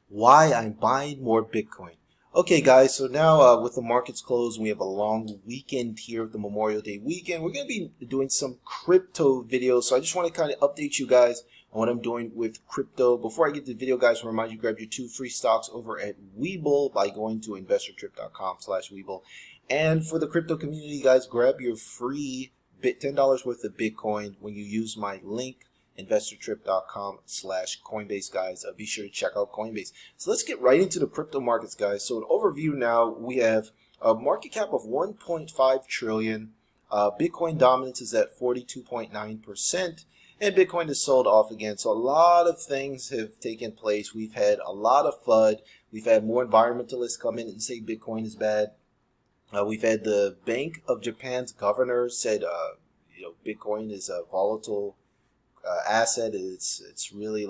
why I'm buying more Bitcoin. Okay, guys, so now with the markets closed, we have a long weekend here with the Memorial Day weekend. We're going to be doing some crypto videos, so I just want to kind of update you guys on what I'm doing with crypto. Before I get to the video, guys, I want to remind you, grab your 2 free stocks over at Webull by going to investortrip.com/Webull. And for the crypto community, guys, grab your free $10 worth of Bitcoin when you use my link investortrip.com/Coinbase, guys. Be sure to check out Coinbase. So let's get right into the crypto markets, guys. So an overview now, we have a market cap of 1.5 trillion. Bitcoin dominance is at 42.9%, and Bitcoin is sold off again. So a lot of things have taken place. We've had a lot of FUD. We've had more environmentalists come in and say Bitcoin is bad. We've had the Bank of Japan's governor said, Bitcoin is a volatile asset. It's really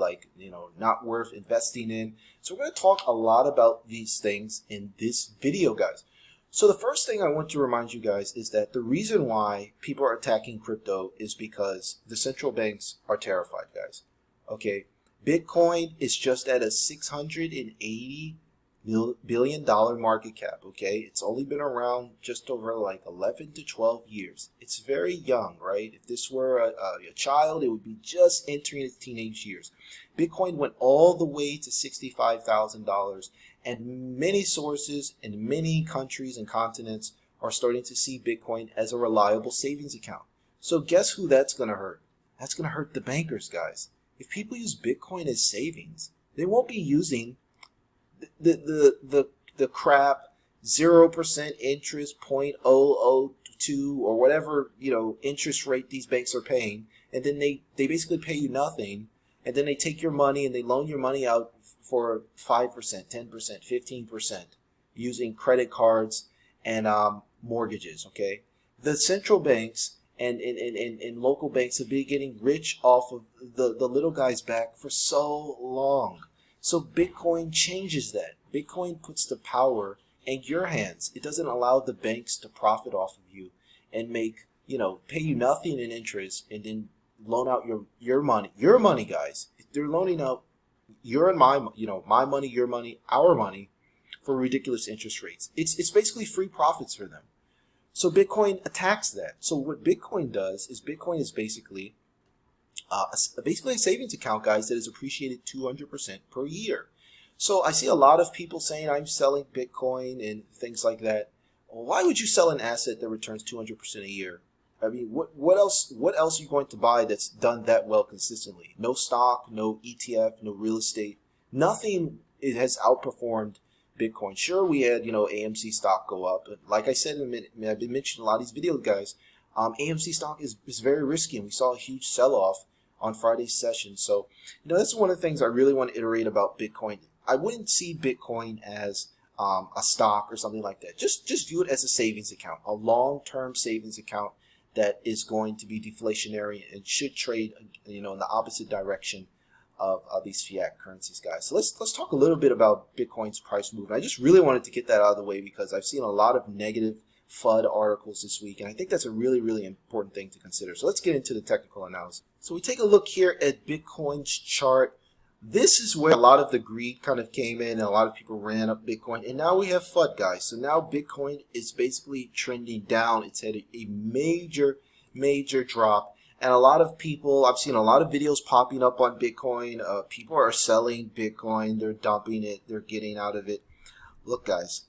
not worth investing in. So we're going to talk a lot about these things in this video, guys. So the first thing I want to remind you guys is that the reason why people are attacking crypto is because the central banks are terrified, guys. Okay, Bitcoin is just at a $680 billion market cap. Okay, it's only been around just over like 11 to 12 years. It's very young, right? If this were a child, it would be just entering its teenage years. Bitcoin went all the way to $65,000, and many sources in many countries and continents are starting to see Bitcoin as a reliable savings account. So guess who that's going to hurt? That's going to hurt the bankers, guys. If people use Bitcoin as savings, they won't be using the crap 0% interest, 0.002 or whatever interest rate these banks are paying, and then they basically pay you nothing, and then they take your money and they loan your money out for 5%, 10%, 15% using credit cards and mortgages. Okay, the central banks and local banks have been getting rich off of the little guys back for so long. So Bitcoin changes that. Bitcoin puts the power in your hands. It doesn't allow the banks to profit off of you and pay you nothing in interest and then loan out your money, guys. They're loaning out your and my, my money, your money, our money for ridiculous interest rates. It's basically free profits for them. So Bitcoin attacks that. So what Bitcoin does is Bitcoin is basically a savings account, guys, that is appreciated 200% per year. So I see a lot of people saying I'm selling Bitcoin and things like that. Well, why would you sell an asset that returns 200% a year? I mean, what else are you going to buy that's done that well consistently? No stock, no ETF, no real estate. Nothing has outperformed Bitcoin. Sure, we had AMC stock go up, but like I said in a minute, I've been mentioning a lot of these videos, guys. AMC stock is very risky, and we saw a huge sell-off on Friday's session. So, that's one of the things I really want to iterate about Bitcoin. I wouldn't see Bitcoin as a stock or something like that. Just view it as a savings account, a long-term savings account that is going to be deflationary and should trade, in the opposite direction of these fiat currencies, guys. So let's talk a little bit about Bitcoin's price movement. I just really wanted to get that out of the way because I've seen a lot of negative FUD articles this week, and I think that's a really, really important thing to consider. So let's get into the technical analysis. So we take a look here at Bitcoin's chart. This is where a lot of the greed kind of came in, and a lot of people ran up Bitcoin, and now we have FUD, guys. So now Bitcoin is basically trending down. It's had a major, major drop, and a lot of people, I've seen a lot of videos popping up on Bitcoin. People are selling Bitcoin. They're dumping it. They're getting out of it. Look, guys,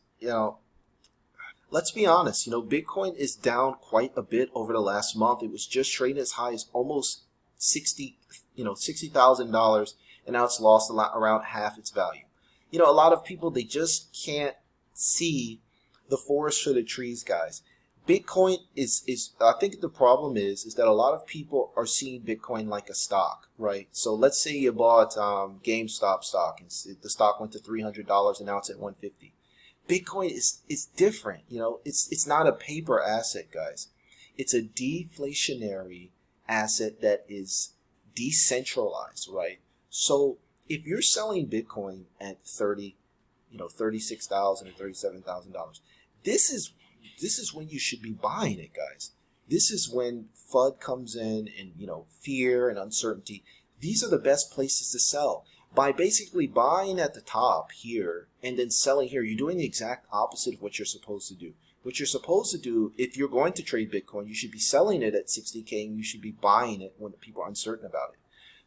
let's be honest, Bitcoin is down quite a bit over the last month. It was just trading as high as almost $60,000, and now it's lost around half its value. A lot of people, they just can't see the forest for the trees, guys. Bitcoin is I think the problem is that a lot of people are seeing Bitcoin like a stock, right? So let's say you bought GameStop stock, and the stock went to $300, and now it's at $150. Bitcoin is different. It's not a paper asset, guys. It's a deflationary asset that is decentralized, right? So if you're selling Bitcoin at $36,000 or $37,000, this is when you should be buying it, guys. This is when FUD comes in and fear and uncertainty. These are the best places to sell. by basically buying at the top here and then selling here, you're doing the exact opposite of what you're supposed to do. What you're supposed to do, if you're going to trade Bitcoin, you should be selling it at 60K and you should be buying it when people are uncertain about it.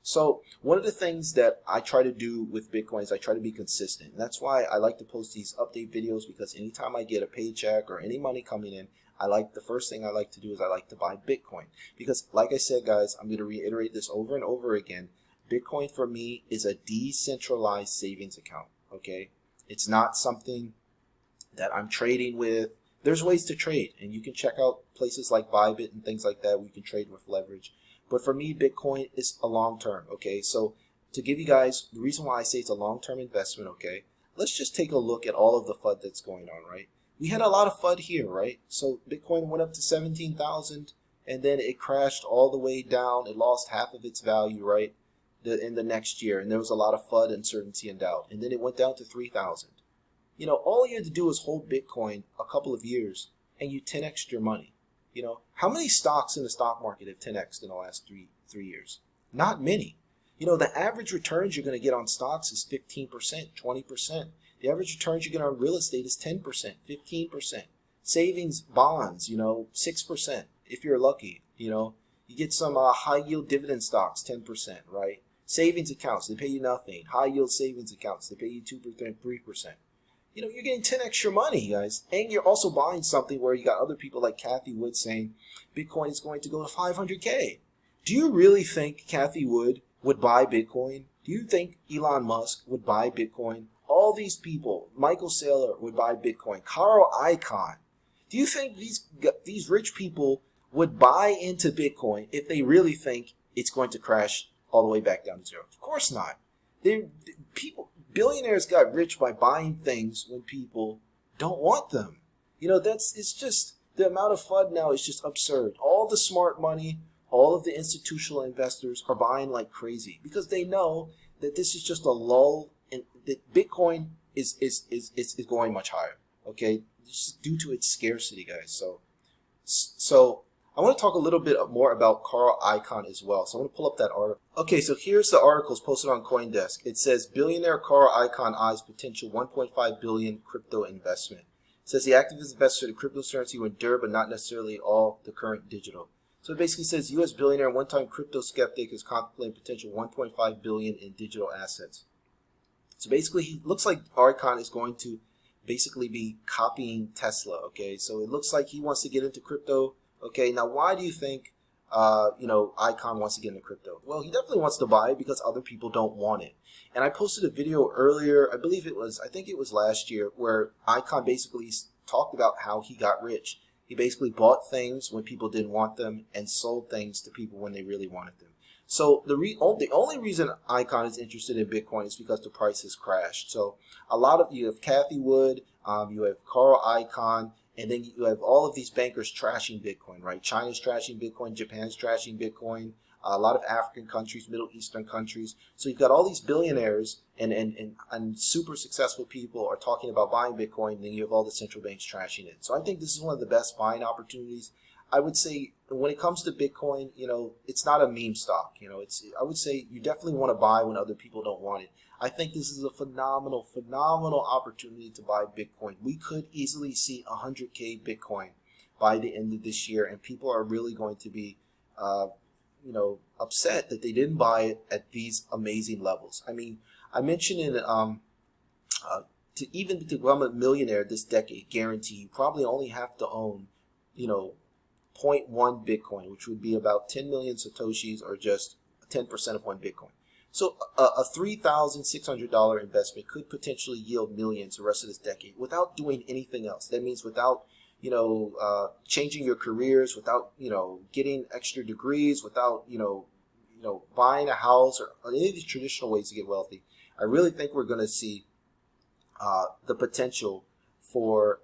So one of the things that I try to do with Bitcoin is I try to be consistent. And that's why I like to post these update videos, because anytime I get a paycheck or any money coming in, the first thing I like to do is I like to buy Bitcoin. Because like I said, guys, I'm going to reiterate this over and over again. Bitcoin for me is a decentralized savings account, okay? It's not something that I'm trading with. There's ways to trade, and you can check out places like Bybit and things like that where you can trade with leverage. But for me, Bitcoin is a long term, okay? So to give you guys, the reason why I say it's a long-term investment, okay? Let's just take a look at all of the FUD that's going on, right? We had a lot of FUD here, right? So Bitcoin went up to 17,000, and then it crashed all the way down. It lost half of its value, right? In the next year, and there was a lot of FUD, uncertainty, and doubt. And then it went down to 3,000. You know, all you had to do was hold Bitcoin a couple of years, and you 10x'd your money. You know, how many stocks in the stock market have 10x'd in the last three years? Not many. You know, the average returns you're going to get on stocks is 15%, 20%. The average returns you get on real estate is 10%, 15%. Savings bonds, you know, 6% if you're lucky. You know, you get some high yield dividend stocks, 10%, right? Savings accounts, they pay you nothing. High yield savings accounts, they pay you 2%, 3%. You know, you're getting 10x your money, guys. And you're also buying something where you got other people like Cathie Wood saying Bitcoin is going to go to 500K. Do you really think Cathie Wood would buy Bitcoin? Do you think Elon Musk would buy Bitcoin? All these people, Michael Saylor would buy Bitcoin. Carl Icahn. Do you think these rich people would buy into Bitcoin if they really think it's going to crash all the way back down to zero? Of course not. Billionaires got rich by buying things when people don't want them. You know, it's just, the amount of FUD now is just absurd. All the smart money, all of the institutional investors are buying like crazy because they know that this is just a lull and that Bitcoin is going much higher. Okay, just due to its scarcity, guys. So I want to talk a little bit more about Carl Icahn as well. So I'm going to pull up that article. Okay, so here's the articles posted on CoinDesk. It says, billionaire Carl Icahn eyes potential 1.5 billion crypto investment. It says the activist investor in cryptocurrency will endure, but not necessarily all the current digital. So it basically says U.S. billionaire, one-time crypto skeptic, is contemplating potential 1.5 billion in digital assets. So basically, he looks like Icahn is going to basically be copying Tesla. Okay, so it looks like he wants to get into crypto. Okay, now why do you think, Icahn wants to get into crypto? Well, he definitely wants to buy it because other people don't want it. And I posted a video earlier, I think it was last year, where Icahn basically talked about how he got rich. He basically bought things when people didn't want them and sold things to people when they really wanted them. So the only reason Icahn is interested in Bitcoin is because the price has crashed. So you have Cathie Wood, you have Carl Icahn, and then you have all of these bankers trashing Bitcoin, right? China's trashing Bitcoin, Japan's trashing Bitcoin, a lot of African countries, Middle Eastern countries. So you've got all these billionaires and super successful people are talking about buying Bitcoin, and then you have all the central banks trashing it. So I think this is one of the best buying opportunities. I would say when it comes to Bitcoin, it's not a meme stock. I would say you definitely want to buy when other people don't want it. I think this is a phenomenal opportunity to buy Bitcoin. We could easily see 100K Bitcoin by the end of this year, and people are really going to be, upset that they didn't buy it at these amazing levels. I mean, I mentioned in to become a millionaire this decade, guarantee you probably only have to own, 0.1 Bitcoin, which would be about 10 million Satoshis, or just 10% of one Bitcoin. So a $3,600 investment could potentially yield millions the rest of this decade without doing anything else. That means without, changing your careers, without, getting extra degrees, without, buying a house or any of these traditional ways to get wealthy. I really think we're going to see the potential for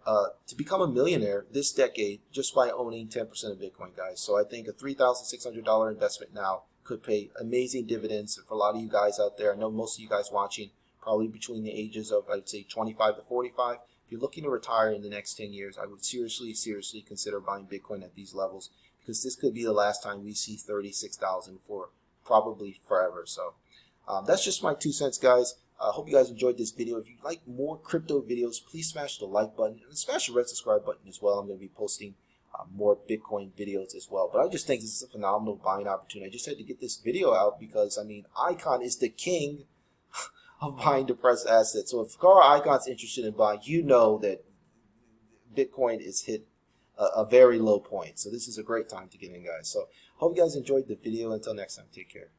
to become a millionaire this decade just by owning 10% of Bitcoin, guys. So I think a $3,600 investment now could pay amazing dividends for a lot of you guys out there. I know most of you guys watching probably between the ages of, I'd say, 25 to 45. If you're looking to retire in the next 10 years, I would seriously consider buying Bitcoin at these levels, because this could be the last time we see 36,000 for probably forever. So That's just my 2 cents, guys. I hope you guys enjoyed this video. If you like more crypto videos, please smash the like button and smash the red subscribe button as well. I'm going to be posting more Bitcoin videos as well. But I just think this is a phenomenal buying opportunity. I just had to get this video out because, I mean, Icon is the king of buying depressed assets. So if Carl Icon's interested in buying, you know that Bitcoin is hit a very low point. So this is a great time to get in, guys. So hope you guys enjoyed the video. Until next time, take care.